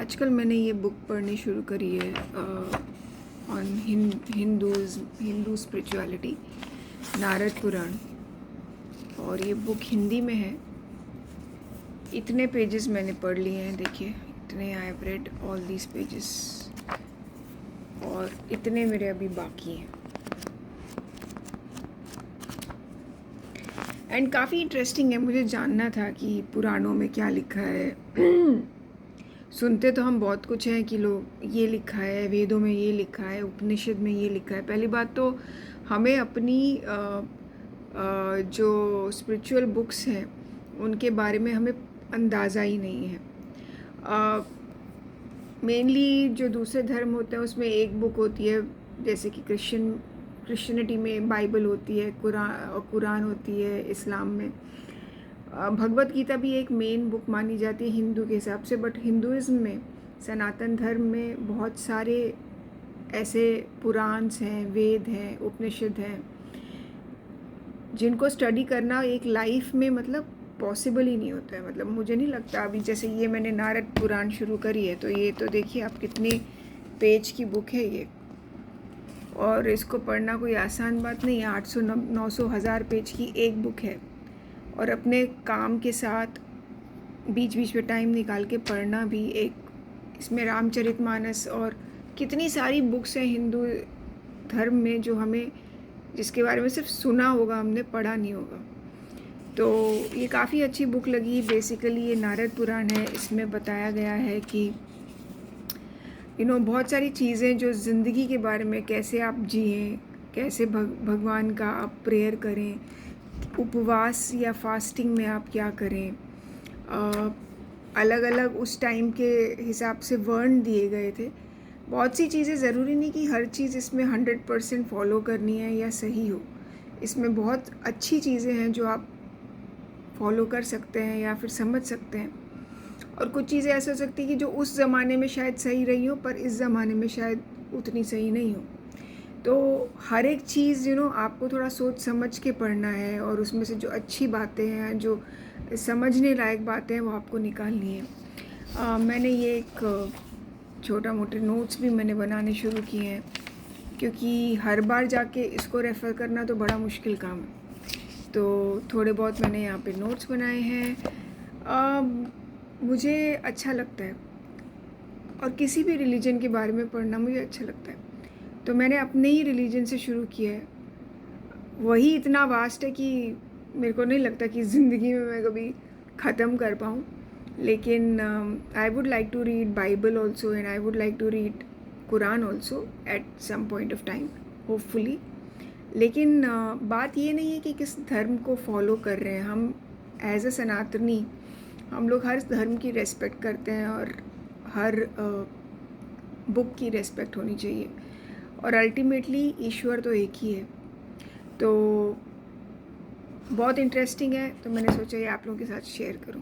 आजकल मैंने ये बुक पढ़नी शुरू करी है ऑन हिंदू स्पिरिचुअलिटी, नारद पुराण। और ये बुक हिंदी में है। इतने पेजेस मैंने पढ़ लिए हैं, देखिए इतने। I have read all these pages और इतने मेरे अभी बाकी हैं। एंड काफ़ी इंटरेस्टिंग है, मुझे जानना था कि पुराणों में क्या लिखा है। सुनते तो हम बहुत कुछ हैं कि लोग ये लिखा है, वेदों में ये लिखा है, उपनिषद में ये लिखा है। पहली बात तो हमें अपनी जो स्पिरिचुअल बुक्स हैं उनके बारे में हमें अंदाज़ा ही नहीं है। मेनली जो दूसरे धर्म होते हैं उसमें एक बुक होती है, जैसे कि क्रिश्चियनिटी में बाइबल होती है, कुरान होती है, इस्लाम में भगवत गीता भी एक मेन बुक मानी जाती है हिंदू के हिसाब से। बट हिंदुइज्म में, सनातन धर्म में बहुत सारे ऐसे पुराण्स हैं, वेद हैं, उपनिषद हैं, जिनको स्टडी करना एक लाइफ में मतलब पॉसिबल ही नहीं होता है। मतलब मुझे नहीं लगता। अभी जैसे ये मैंने नारद पुराण शुरू करी है, तो ये तो देखिए आप कितने पेज की बुक है ये, और इसको पढ़ना कोई आसान बात नहीं है। 800 900 1000 पेज की एक बुक है, और अपने काम के साथ बीच बीच में टाइम निकाल के पढ़ना भी एक, इसमें रामचरितमानस और कितनी सारी बुक्स हैं हिंदू धर्म में जो हमें, जिसके बारे में सिर्फ सुना होगा, हमने पढ़ा नहीं होगा। तो ये काफ़ी अच्छी बुक लगी। बेसिकली ये नारद पुराण है। इसमें बताया गया है कि बहुत सारी चीज़ें जो ज़िंदगी के बारे में, कैसे आप जिएं, कैसे भगवान का आप प्रेयर करें, उपवास या फास्टिंग में आप क्या करें, अलग अलग उस टाइम के हिसाब से वर्ण दिए गए थे। बहुत सी चीज़ें, ज़रूरी नहीं कि हर चीज़ इसमें 100% फॉलो करनी है या सही हो। इसमें बहुत अच्छी चीज़ें हैं जो आप फॉलो कर सकते हैं या फिर समझ सकते हैं। और कुछ चीज़ें ऐसे हो सकती हैं कि जो उस ज़माने में शायद सही रही हो, पर इस ज़माने में शायद उतनी सही नहीं हो। तो हर एक चीज़ आपको थोड़ा सोच समझ के पढ़ना है, और उसमें से जो अच्छी बातें हैं, जो समझने लायक बातें हैं, वो आपको निकालनी है। मैंने ये एक छोटा मोटे नोट्स भी मैंने बनाने शुरू किए हैं, क्योंकि हर बार जाके इसको रेफ़र करना तो बड़ा मुश्किल काम है। तो थोड़े बहुत मैंने यहाँ पे नोट्स बनाए हैं। मुझे अच्छा लगता है, और किसी भी रिलीजन के बारे में पढ़ना मुझे अच्छा लगता है। तो मैंने अपने ही रिलीजन से शुरू किया है। वही इतना वास्ट है कि मेरे को नहीं लगता कि ज़िंदगी में मैं कभी ख़त्म कर पाऊँ। लेकिन I would like to read Bible also, and I would like to read Quran also at some point of time, hopefully. लेकिन बात ये नहीं है कि किस धर्म को फॉलो कर रहे हैं। हम एज अ सनातनी, हम लोग हर धर्म की रेस्पेक्ट करते हैं, और हर बुक की रेस्पेक्ट होनी चाहिए। और अल्टीमेटली ईश्वर तो एक ही है। तो बहुत इंटरेस्टिंग है, तो मैंने सोचा ये आप लोगों के साथ शेयर करूं।